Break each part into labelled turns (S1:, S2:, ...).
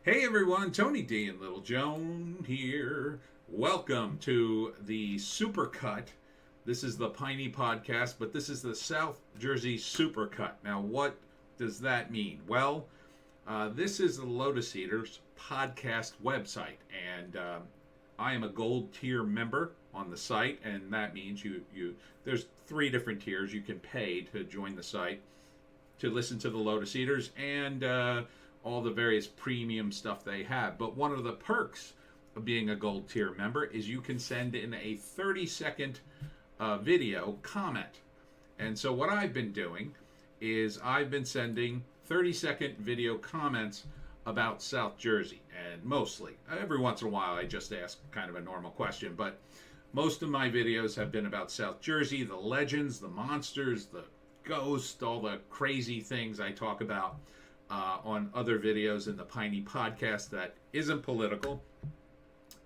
S1: Hey everyone, Tony D and Little Joan here. Welcome to the Supercut. This is the Piney podcast, but this is the South Jersey Supercut. Now, what does that mean? Well, this is the Lotus Eaters podcast website, and I am a gold tier member on the site, and that means there's three different tiers you can pay to join the site to listen to the Lotus Eaters and all the various premium stuff they have. But one of the perks of being a gold tier member is you can send in a 30-second video comment. And so what I've been doing is I've been sending 30-second video comments about South Jersey, and mostly, every once in a while I just ask kind of a normal question, but most of my videos have been about South Jersey, the legends, the monsters, the ghosts, all the crazy things I talk about on other videos in the Piney podcast that isn't political,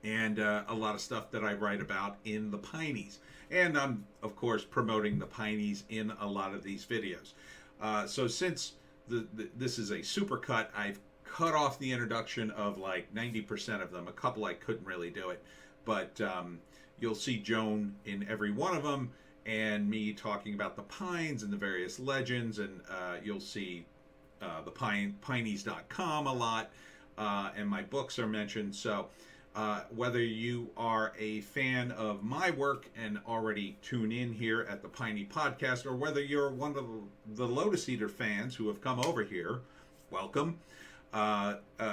S1: and a lot of stuff that I write about in the Pineys. And I'm, of course, promoting the Pineys in a lot of these videos. So since this is a supercut, I've cut off the introduction of like 90% of them. A couple I couldn't really do it. But you'll see Joan in every one of them, and me talking about the pines and the various legends, and you'll see the Pineys.com a lot, and my books are mentioned. So whether you are a fan of my work and already tune in here at the Piney podcast, or whether you're one of the Lotus Eater fans who have come over here, welcome.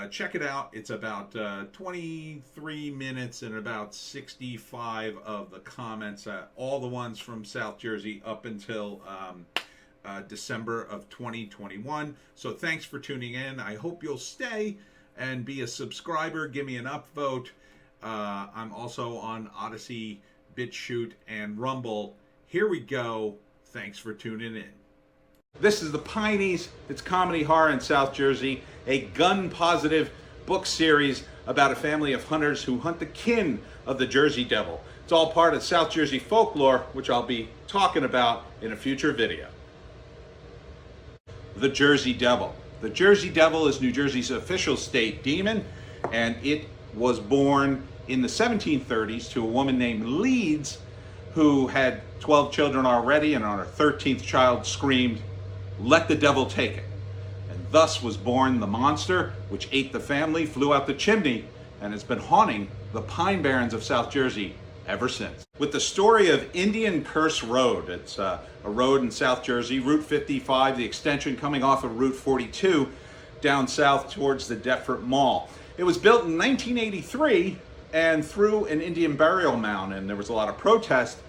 S1: Check it out. It's about 23 minutes and about 65 of the comments, all the ones from South Jersey up until December of 2021. So thanks for tuning in. I hope you'll stay and be a subscriber. Give me an upvote. I'm also on Odysee, Bitchute, and Rumble. Here we go. Thanks for tuning in. This is the Pineys. It's comedy horror in South Jersey, a gun-positive book series about a family of hunters who hunt the kin of the Jersey Devil. It's all part of South Jersey folklore, which I'll be talking about in a future video. The Jersey Devil. The Jersey Devil is New Jersey's official state demon, and it was born in the 1730s to a woman named Leeds, who had 12 children already, and on her 13th child screamed, "Let the devil take it." And thus was born the monster, which ate the family, flew out the chimney, and has been haunting the Pine Barrens of South Jersey ever since. With the story of Indian Curse Road. It's a road in South Jersey, Route 55, the extension coming off of Route 42 down south towards the Deptford Mall. It was built in 1983 and through an Indian burial mound, and there was a lot of protest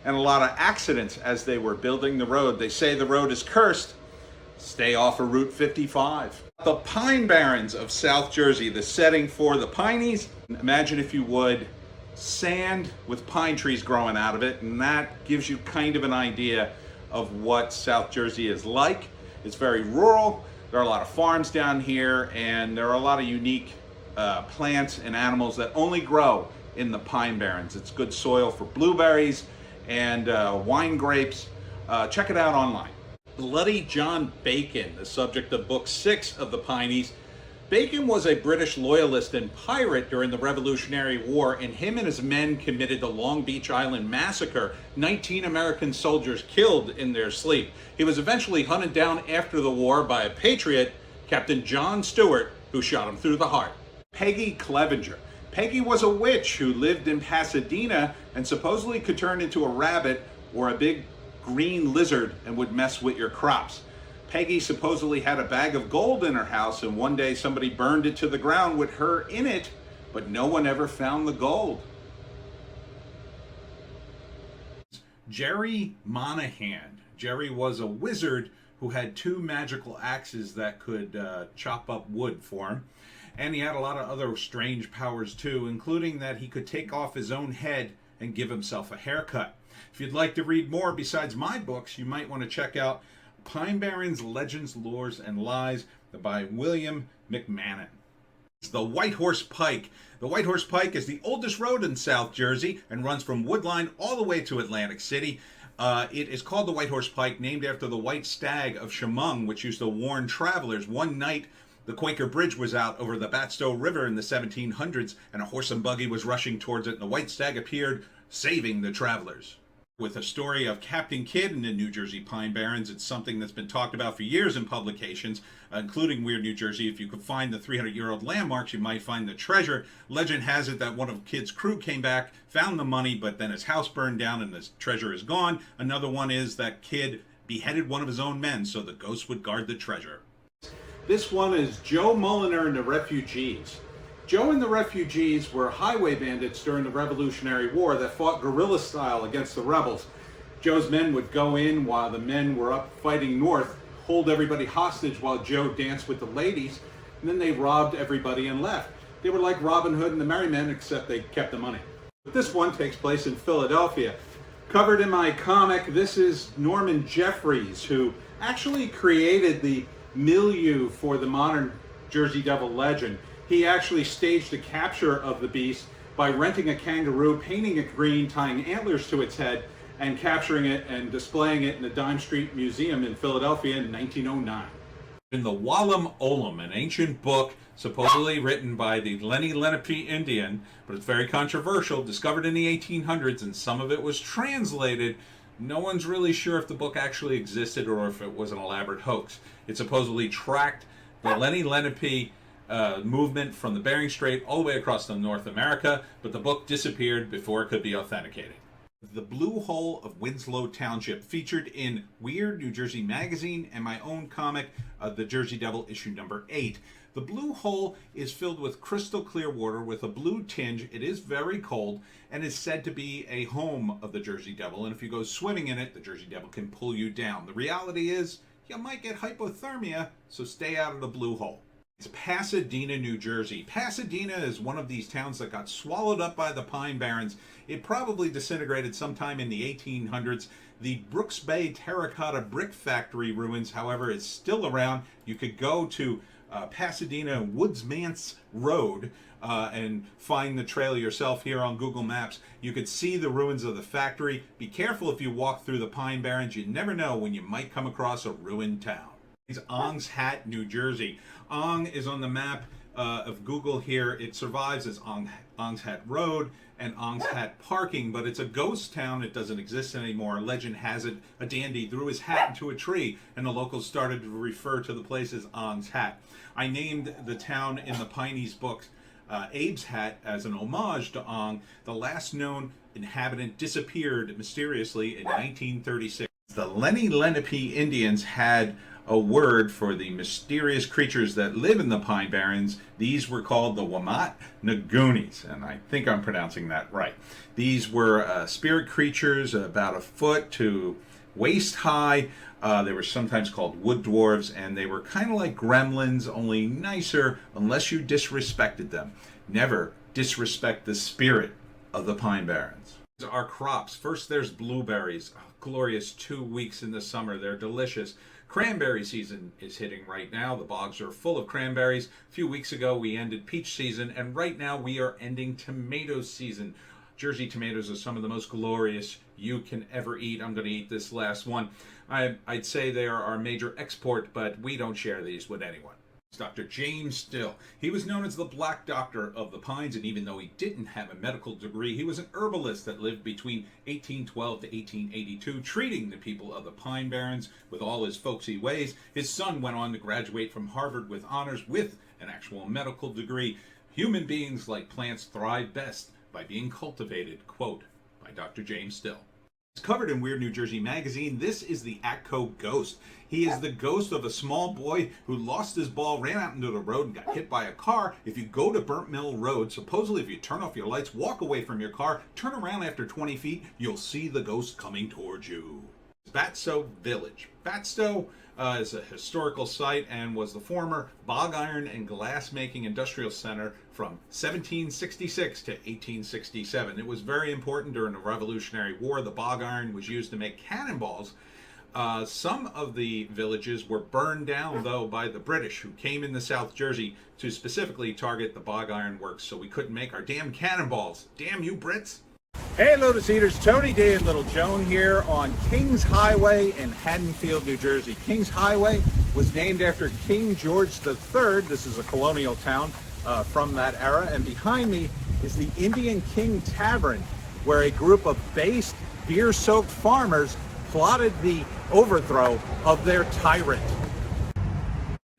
S1: and a lot of accidents as they were building the road. They say the road is cursed. Stay off of Route 55. The Pine Barrens of South Jersey, the setting for the Pineys. Imagine, if you would, sand with pine trees growing out of it, and that gives you kind of an idea of what South Jersey is like. It's very rural. There are a lot of farms down here, and there are a lot of unique plants and animals that only grow in the Pine Barrens. It's good soil for blueberries and wine grapes. Check it out online. Bloody John Bacon, the subject of book 6 of the Pineys. Bacon was a British loyalist and pirate during the Revolutionary War, and him and his men committed the Long Beach Island massacre. 19 American soldiers killed in their sleep. He was eventually hunted down after the war by a patriot, Captain John Stewart, who shot him through the heart. Peggy Clevenger. Peggy was a witch who lived in Pasadena and supposedly could turn into a rabbit or a big green lizard and would mess with your crops. Peggy supposedly had a bag of gold in her house, and one day somebody burned it to the ground with her in it, but no one ever found the gold. Jerry Monahan. Jerry was a wizard who had 2 magical axes that could chop up wood for him. And he had a lot of other strange powers too, including that he could take off his own head and give himself a haircut. If you'd like to read more besides my books, you might want to check out Pine Barrens, Legends, Lores, and Lies by William McMahon. It's the White Horse Pike. The White Horse Pike is the oldest road in South Jersey and runs from Woodline all the way to Atlantic City. It is called the White Horse Pike, named after the white stag of Chemung, which used to warn travelers. One night The Quaker Bridge was out over the Batsto River in the 1700s, and a horse and buggy was rushing towards it, and the White Stag appeared, saving the travelers. With a story of Captain Kidd in the New Jersey Pine Barrens, it's something that's been talked about for years in publications, including Weird New Jersey. If you could find the 300-year-old landmarks, you might find the treasure. Legend has it that one of Kidd's crew came back, found the money, but then his house burned down and his treasure is gone. Another one is that Kidd beheaded one of his own men so the ghost would guard the treasure. This one is Joe Mulliner and the Refugees. Joe and the Refugees were highway bandits during the Revolutionary War that fought guerrilla style against the rebels. Joe's men would go in while the men were up fighting north, hold everybody hostage while Joe danced with the ladies, and then they robbed everybody and left. They were like Robin Hood and the Merry Men, except they kept the money. But this one takes place in Philadelphia. Covered in my comic, this is Norman Jeffries, who actually created the milieu for the modern Jersey Devil legend. He actually staged a capture of the beast by renting a kangaroo, painting it green, tying antlers to its head, and capturing it and displaying it in the Dime Street Museum in Philadelphia in 1909. In the Walam Olam, an ancient book supposedly written by the Lenny Lenape Indian, but it's very controversial, discovered in the 1800s, and some of it was translated. No one's really sure if the book actually existed or if it was an elaborate hoax. It supposedly tracked the Lenny Lenape movement from the Bering Strait all the way across to North America, but the book disappeared before it could be authenticated. The Blue Hole of Winslow Township, featured in Weird New Jersey magazine and my own comic, The Jersey Devil, issue number 8. The Blue Hole is filled with crystal clear water with a blue tinge. It is very cold and is said to be a home of the Jersey Devil, and if you go swimming in it, the Jersey Devil can pull you down. The reality is you might get hypothermia, so stay out of the Blue Hole. It's Pasadena, New Jersey. Pasadena is one of these towns that got swallowed up by the Pine Barrens. It probably disintegrated sometime in the 1800s. The Brooks Bay Terracotta Brick Factory ruins, however, is still around. You could go to Pasadena Woodsmanse Road and find the trail yourself here on Google Maps. You could see the ruins of the factory. Be careful if you walk through the Pine Barrens. You never know when you might come across a ruined town. It's Ong's Hat, New Jersey. Ong is on the map of Google here. It survives as Ong's Hat Road and Ong's Hat Parking, but it's a ghost town. It doesn't exist anymore. Legend has it a dandy threw his hat into a tree, and the locals started to refer to the place as Ong's Hat. I named the town in the Pineys books Abe's Hat as an homage to Ong. The last known inhabitant disappeared mysteriously in 1936. The Lenny Lenape Indians had a word for the mysterious creatures that live in the Pine Barrens. These were called the Wamat Nagoonis, and I think I'm pronouncing that right. These were spirit creatures about a foot to waist high. They were sometimes called wood dwarves, and they were kind of like gremlins, only nicer unless you disrespected them. Never disrespect the spirit of the Pine Barrens. Our crops. First, there's blueberries. Oh, glorious 2 weeks in the summer. They're delicious. Cranberry season is hitting right now. The bogs are full of cranberries. A few weeks ago, we ended peach season, and right now we are ending tomato season. Jersey tomatoes are some of the most glorious you can ever eat. I'm going to eat this last one. I'd say they are our major export, but we don't share these with anyone. Dr. James Still. He was known as the Black Doctor of the Pines, and even though he didn't have a medical degree, he was an herbalist that lived between 1812 to 1882, treating the people of the Pine Barrens with all his folksy ways. His son went on to graduate from Harvard with honors with an actual medical degree. Human beings, like plants, thrive best by being cultivated, quote, by Dr. James Still. It's covered in Weird New Jersey magazine. This is the acco ghost. He is the ghost of a small boy who lost his ball, ran out into the road, and got hit by a car. If you go to Burnt Mill Road, supposedly if you turn off your lights, walk away from your car, turn around after 20 feet, you'll see the ghost coming towards you. Batsto Village. Batsto is a historical site and was the former bog iron and glass making industrial center from 1766 to 1867. It was very important during the Revolutionary War. The bog iron was used to make cannonballs. Some of the villages were burned down, though, by the British, who came into South Jersey to specifically target the bog iron works, so we couldn't make our damn cannonballs. Damn you, Brits! Hey, Lotus Eaters, Tony D and Little Joan here on Kings Highway in Haddonfield, New Jersey. Kings Highway
S2: was named after King George III. This is a colonial town from that era. And behind me is the Indian King Tavern, where a group of based, beer-soaked farmers plotted the overthrow of their tyrant.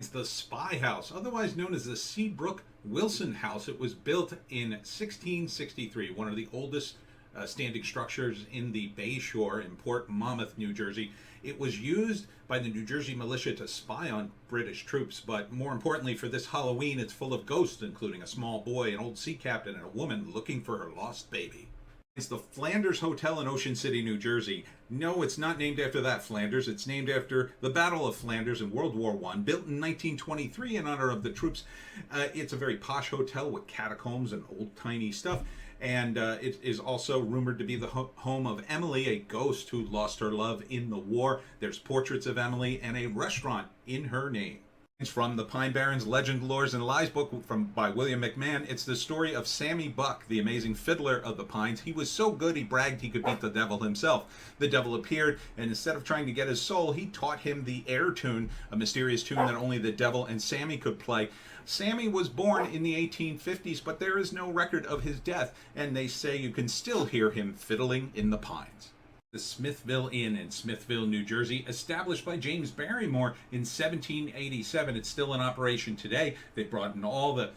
S1: It's the Spy House, otherwise known as the Seabrook Wilson House. It was built in 1663, one of the oldest standing structures in the Bay Shore in Port Monmouth, New Jersey. It was used by the New Jersey militia to spy on British troops, but more importantly, for this Halloween, it's full of ghosts, including a small boy, an old sea captain, and a woman looking for her lost baby. It's the Flanders Hotel in Ocean City, New Jersey. No, it's not named after that Flanders. It's named after the Battle of Flanders in World War I, built in 1923 in honor of the troops. It's a very posh hotel with catacombs and old-timey stuff. And it is also rumored to be the home of Emily, a ghost who lost her love in the war. There's portraits of Emily and a restaurant in her name. It's from the Pine Barrens Legend, Lores, and Lies book by William McMahon. It's the story of Sammy Buck, the amazing fiddler of the Pines. He was so good he bragged he could beat the devil himself. The devil appeared, and instead of trying to get his soul, he taught him the air tune, a mysterious tune that only the devil and Sammy could play. Sammy was born in the 1850s, but there is no record of his death, and they say you can still hear him fiddling in the pines. The Smithville Inn in Smithville, New Jersey, established by James Barrymore in 1787. It's still in operation today. They brought in all the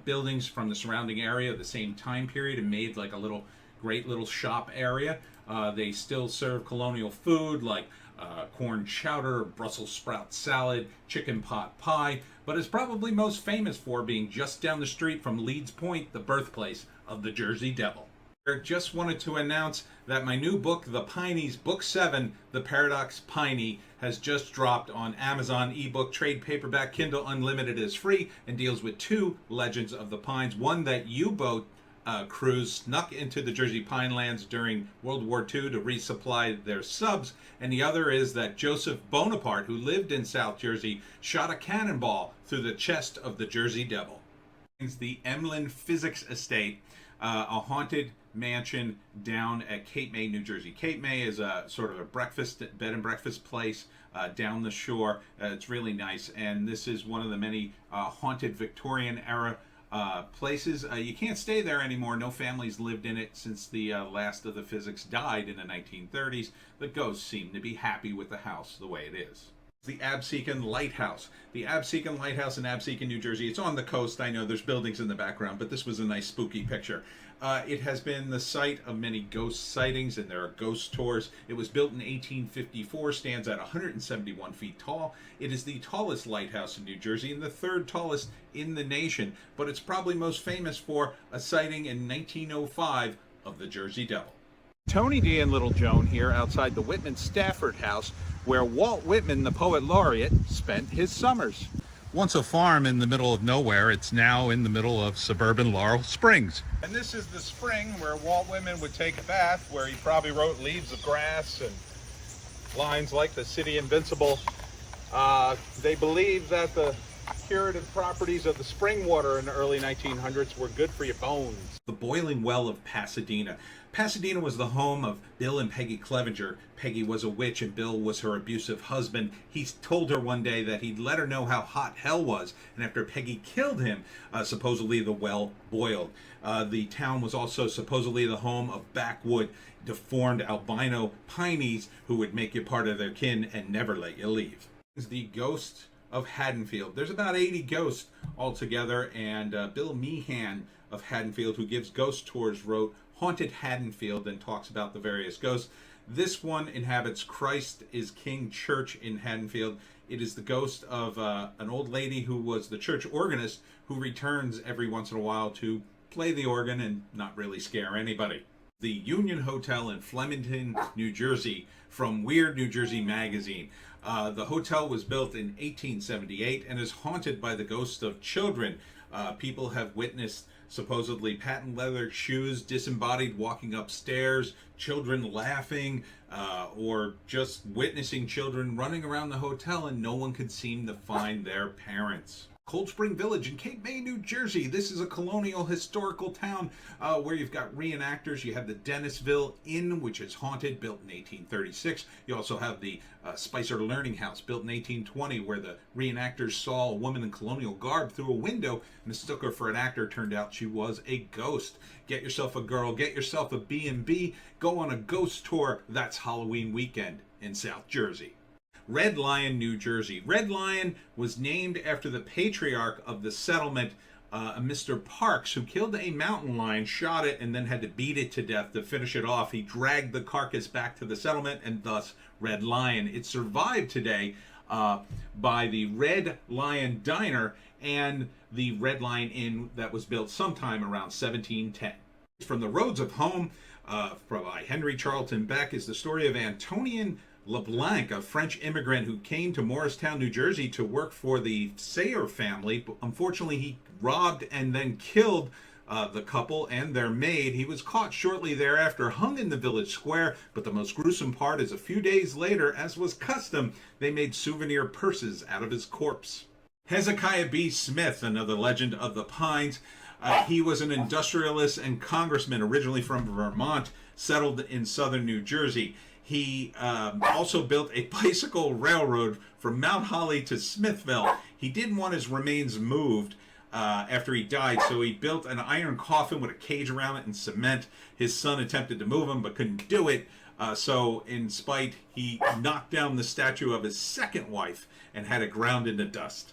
S1: buildings from the surrounding area of the same time period and made like a great little shop area. They still serve colonial food like corn chowder, Brussels sprout salad, chicken pot pie, but is probably most famous for being just down the street from Leeds Point, the birthplace of the Jersey Devil. I just wanted to announce that my new book, The Pineys, Book 7, The Paradox Piney, has just dropped on Amazon, ebook, trade paperback, Kindle Unlimited is free, and deals with two legends of the Pines. One, that U-boat crews snuck into the Jersey Pinelands during World War II to resupply their subs, and the other is that Joseph Bonaparte, who lived in South Jersey, shot a cannonball through the chest of the Jersey Devil. It's the Emlyn Physics Estate, a haunted mansion down at Cape May, New Jersey. Cape May is a sort of a bed and breakfast place down the shore. It's really nice, and this is one of the many haunted Victorian era places. You can't stay there anymore. No families lived in it since the last of the physics died in the 1930s. The ghosts seem to be happy with the house the way it is. The Absegami Lighthouse. The Absegami Lighthouse in Absegami, New Jersey. It's on the coast. I know there's buildings in the background, but this was a nice spooky picture. It has been the site of many ghost sightings, and there are ghost tours. It was built in 1854, stands at 171 feet tall. It is the tallest lighthouse in New Jersey and the third tallest in the nation, but it's probably most famous for a sighting in 1905 of the Jersey Devil.
S2: Tony D and Little Joan here outside the Whitman Stafford House, where Walt Whitman, the poet laureate, spent his summers.
S1: Once a farm in the middle of nowhere, it's now in the middle of suburban Laurel Springs.
S2: And this is the spring where Walt Whitman would take a bath, where he probably wrote Leaves of Grass and lines like The City Invincible. They believe that the curative properties of the spring water in the early 1900s were good for your bones.
S1: The boiling well of Pasadena. Pasadena was the home of Bill and Peggy Clevenger. Peggy was a witch and Bill was her abusive husband. He told her one day that he'd let her know how hot hell was, and after Peggy killed him, supposedly the well boiled. The town was also supposedly the home of backwood, deformed albino Pineys who would make you part of their kin and never let you leave. It's the ghost of Haddonfield. There's about 80 ghosts altogether, and Bill Meehan of Haddonfield, who gives ghost tours, wrote Haunted Haddonfield and talks about the various ghosts. This one inhabits Christ is King Church in Haddonfield. It is the ghost of an old lady who was the church organist, who returns every once in a while to play the organ and not really scare anybody. The Union Hotel in Flemington, New Jersey, from Weird New Jersey magazine. The hotel was built in 1878 and is haunted by the ghosts of children. People have witnessed supposedly patent leather shoes disembodied walking upstairs, children laughing, or just witnessing children running around the hotel and no one could seem to find their parents. Cold Spring Village in Cape May, New Jersey. This is a colonial historical town where you've got reenactors. You have the Dennisville Inn, which is haunted, built in 1836. You also have the Spicer Learning House, built in 1820, where the reenactors saw a woman in colonial garb through a window and mistook her for an actor. Turned out she was a ghost. Get yourself a girl, get yourself a B&B, go on a ghost tour. That's Halloween weekend in South Jersey. Red Lion, New Jersey. Red Lion was named after the patriarch of the settlement, Mr. Parks, who killed a mountain lion, shot it, and then had to beat it to death to finish it off. He dragged the carcass back to the settlement, and thus Red Lion. It survived today by the Red Lion Diner and the Red Lion Inn that was built sometime around 1710. From the Roads of Home, by Henry Charlton Beck, is the story of Antonin LeBlanc, a French immigrant who came to Morristown, New Jersey to work for the Sayer family. But unfortunately, he robbed and then killed the couple and their maid. He was caught shortly thereafter, hung in the village square. But the most gruesome part is a few days later, as was custom, they made souvenir purses out of his corpse. Hezekiah B. Smith, another legend of the Pines. He was an industrialist and congressman originally from Vermont, settled in southern New Jersey. He also built a bicycle railroad from Mount Holly to Smithville. He didn't want his remains moved after he died, so he built an iron coffin with a cage around it and cement. His son attempted to move him but couldn't do it, so in spite, he knocked down the statue of his second wife and had it ground into dust.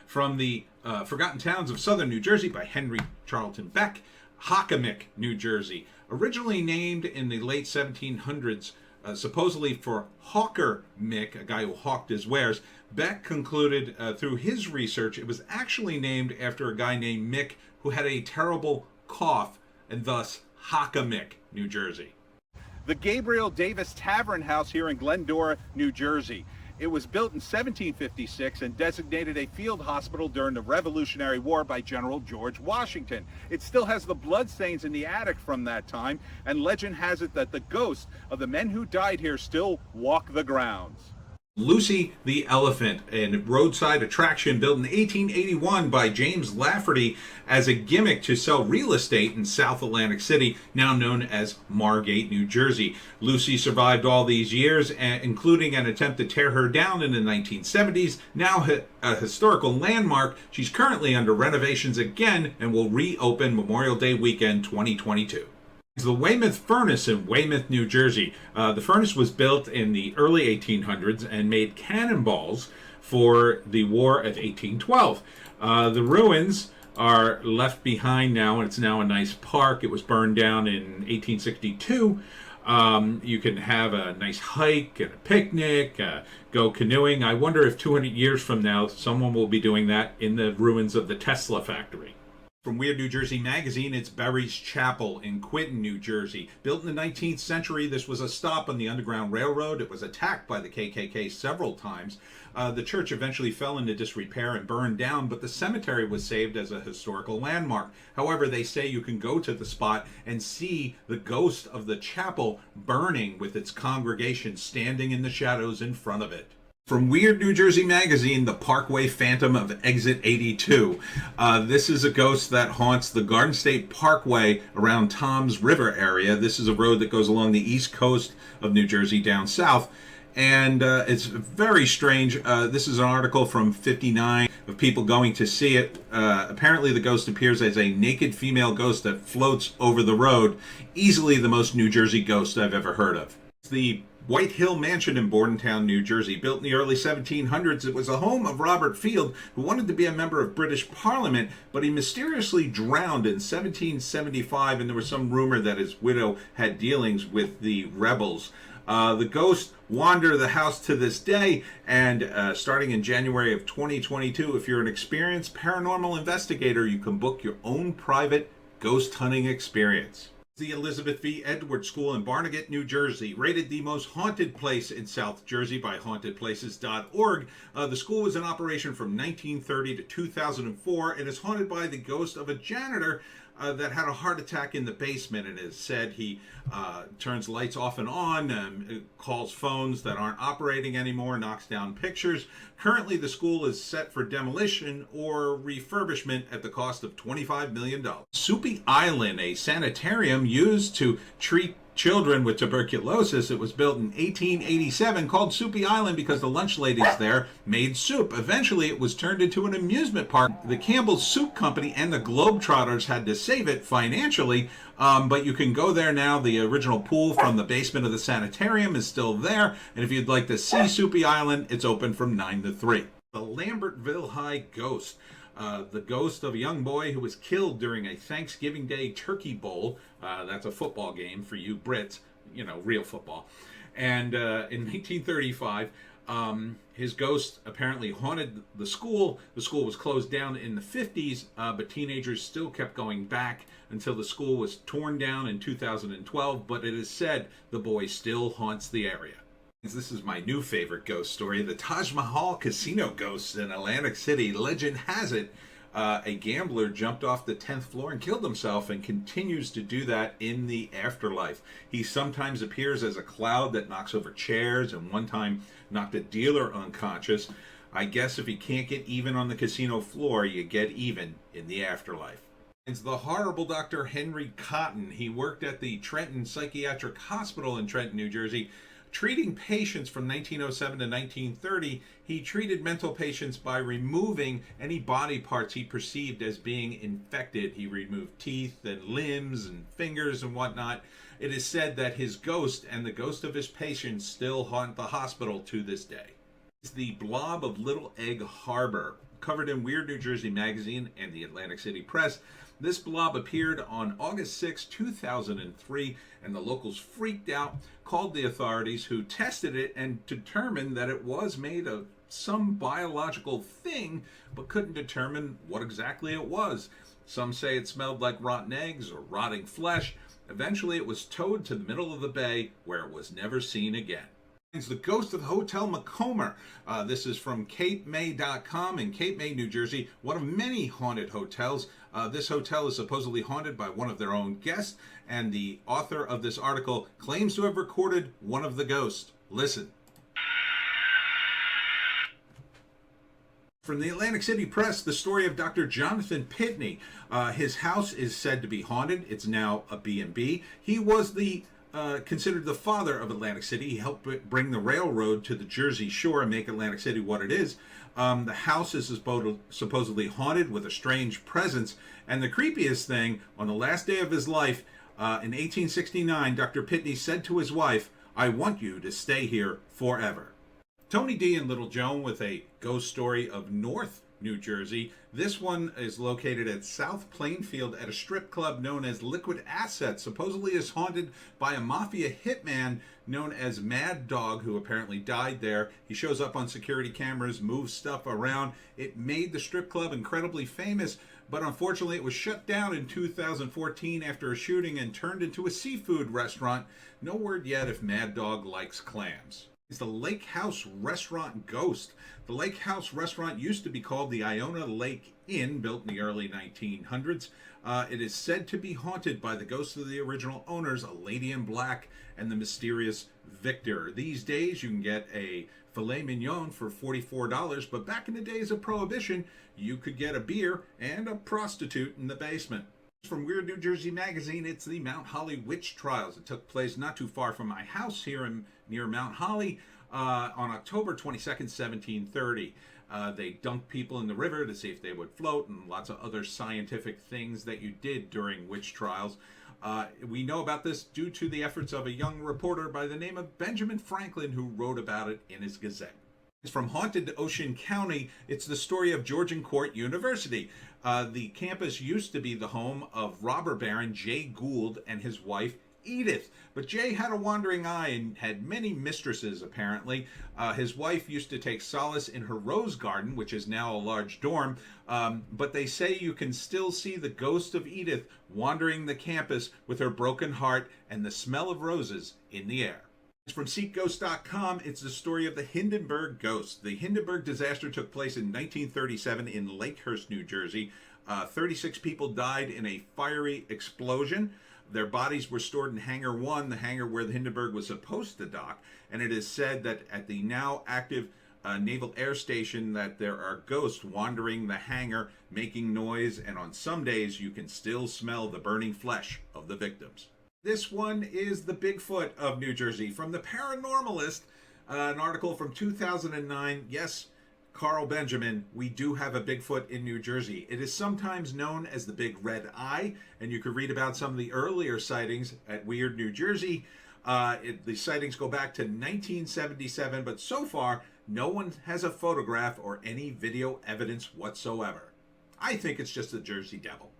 S1: From the Forgotten Towns of Southern New Jersey by Henry Charlton Beck, Hockomick, New Jersey. Originally named in the late 1700s, supposedly for Hawker Mick, a guy who hawked his wares, Beck concluded through his research it was actually named after a guy named Mick who had a terrible cough, and thus Hockomick, New Jersey.
S2: The Gabriel Davis Tavern House here in Glendora, New Jersey. It was built in 1756 and designated a field hospital during the Revolutionary War by General George Washington. It still has the bloodstains in the attic from that time, and legend has it that the ghosts of the men who died here still walk the grounds.
S1: Lucy the Elephant, a roadside attraction built in 1881 by James Lafferty as a gimmick to sell real estate in South Atlantic City, now known as Margate, New Jersey. Lucy survived all these years, including an attempt to tear her down in the 1970s. Now a historical landmark, she's currently under renovations again and will reopen Memorial Day weekend 2022. The Weymouth Furnace in Weymouth, New Jersey. The furnace was built in the early 1800s and made cannonballs for the War of 1812. The ruins are left behind now, and it's now a nice park. It was burned down in 1862. You can have a nice hike and a picnic, go canoeing. I wonder if 200 years from now, someone will be doing that in the ruins of the Tesla factory. From Weird New Jersey Magazine, it's Berry's Chapel in Quinton, New Jersey. Built in the 19th century, this was a stop on the Underground Railroad. It was attacked by the KKK several times. The church eventually fell into disrepair and burned down, but the cemetery was saved as a historical landmark. However, they say you can go to the spot and see the ghost of the chapel burning with its congregation standing in the shadows in front of it. From Weird New Jersey Magazine, the Parkway Phantom of Exit 82. This is a ghost that haunts the Garden State Parkway around Toms River area. This is a road that goes along the east coast of New Jersey down south. And it's very strange. This is an article from 59 of people going to see it. Apparently the ghost appears as a naked female ghost that floats over the road. Easily the most New Jersey ghost I've ever heard of. It's the White Hill Mansion in Bordentown, New Jersey. Built in the early 1700s, it was the home of Robert Field, who wanted to be a member of British Parliament, but he mysteriously drowned in 1775, and there was some rumor that his widow had dealings with the rebels. The ghosts wander the house to this day, and starting in January of 2022, if you're an experienced paranormal investigator, you can book your own private ghost hunting experience. The Elizabeth V. Edwards School in Barnegat, New Jersey, rated the most haunted place in South Jersey by hauntedplaces.org. The school was in operation from 1930 to 2004 and is haunted by the ghost of a janitor that had a heart attack in the basement. And it is said he turns lights off and on, calls phones that aren't operating anymore, knocks down pictures. Currently, the school is set for demolition or refurbishment at the cost of $25 million. Soupy Island, a sanitarium used to treat children with tuberculosis. It was built in 1887, called Soupy Island because the lunch ladies there made soup. Eventually, it was turned into an amusement park. The Campbell's Soup Company and the Globetrotters had to save it financially, but you can go there now. The original pool from the basement of the sanitarium is still there, and if you'd like to see Soupy Island, it's open from 9 to 3. The Lambertville High Ghost. The ghost of a young boy who was killed during a Thanksgiving Day turkey bowl. That's a football game for you Brits, you know, real football. And in 1935, his ghost apparently haunted the school. The school was closed down in the 50s, but teenagers still kept going back until the school was torn down in 2012. But it is said the boy still haunts the area. This is my new favorite ghost story, the Taj Mahal casino ghost in Atlantic City. Legend has it a gambler jumped off the 10th floor and killed himself and continues to do that in the afterlife. He sometimes appears as a cloud that knocks over chairs and one time knocked a dealer unconscious. I guess if you can't get even on the casino floor, you get even in the afterlife. It's the horrible Dr. Henry Cotton. He worked at the Trenton Psychiatric Hospital in Trenton, New Jersey. Treating patients from 1907 to 1930, he treated mental patients by removing any body parts he perceived as being infected. He removed teeth and limbs and fingers and whatnot. It is said that his ghost and the ghost of his patients still haunt the hospital to this day. It's the Blob of Little Egg Harbor, covered in Weird New Jersey magazine and the Atlantic City Press. This blob appeared on August 6, 2003, and the locals freaked out, called the authorities, who tested it and determined that it was made of some biological thing, but couldn't determine what exactly it was. Some say it smelled like rotten eggs or rotting flesh. Eventually, it was towed to the middle of the bay, where it was never seen again. It's the ghost of Hotel Macomber. This is from CapeMay.com in Cape May, New Jersey, one of many haunted hotels. This hotel is supposedly haunted by one of their own guests, and the author of this article claims to have recorded one of the ghosts. Listen. From the Atlantic City Press, the story of Dr. Jonathan Pitney. His house is said to be haunted. It's now a B&B. He was considered the father of Atlantic City. He helped bring the railroad to the Jersey Shore and make Atlantic City what it is. The house is supposedly haunted with a strange presence. And the creepiest thing, on the last day of his life, in 1869, Dr. Pitney said to his wife, "I want you to stay here forever." Tony D. and Little Joan with a ghost story of North New Jersey. This one is located at South Plainfield at a strip club known as Liquid Assets. Supposedly is haunted by a mafia hitman known as Mad Dog, who apparently died there. He shows up on security cameras, moves stuff around. It made the strip club incredibly famous, but unfortunately it was shut down in 2014 after a shooting and turned into a seafood restaurant. No word yet if Mad Dog likes clams. It's the Lake House Restaurant Ghost. The Lake House Restaurant used to be called the Iona Lake Inn, built in the early 1900s. It is said to be haunted by the ghosts of the original owners, a lady in black, and the mysterious Victor. These days, you can get a filet mignon for $44, but back in the days of Prohibition, you could get a beer and a prostitute in the basement. From Weird New Jersey magazine, it's the Mount Holly witch trials. It took place not too far from my house here near Mount Holly on October 22nd, 1730. They dunked people in the river to see if they would float, and lots of other scientific things that you did during witch trials. We know about this due to the efforts of a young reporter by the name of Benjamin Franklin, who wrote about it in his Gazette. It's from Haunted to Ocean County. It's the story of Georgian Court University. The campus used to be the home of robber baron Jay Gould and his wife Edith. But Jay had a wandering eye and had many mistresses, apparently. His wife used to take solace in her rose garden, which is now a large dorm. But they say you can still see the ghost of Edith wandering the campus with her broken heart and the smell of roses in the air. From SeekGhost.com, it's the story of the Hindenburg Ghost. The Hindenburg disaster took place in 1937 in Lakehurst, New Jersey. 36 people died in a fiery explosion. Their bodies were stored in Hangar 1, the hangar where the Hindenburg was supposed to dock. And it is said that at the now active Naval Air Station that there are ghosts wandering the hangar, making noise, and on some days you can still smell the burning flesh of the victims. This one is the Bigfoot of New Jersey. From The Paranormalist, an article from 2009. Yes, Carl Benjamin, we do have a Bigfoot in New Jersey. It is sometimes known as the Big Red Eye, and you can read about some of the earlier sightings at Weird, New Jersey. The sightings go back to 1977, but so far, no one has a photograph or any video evidence whatsoever. I think it's just the Jersey Devil.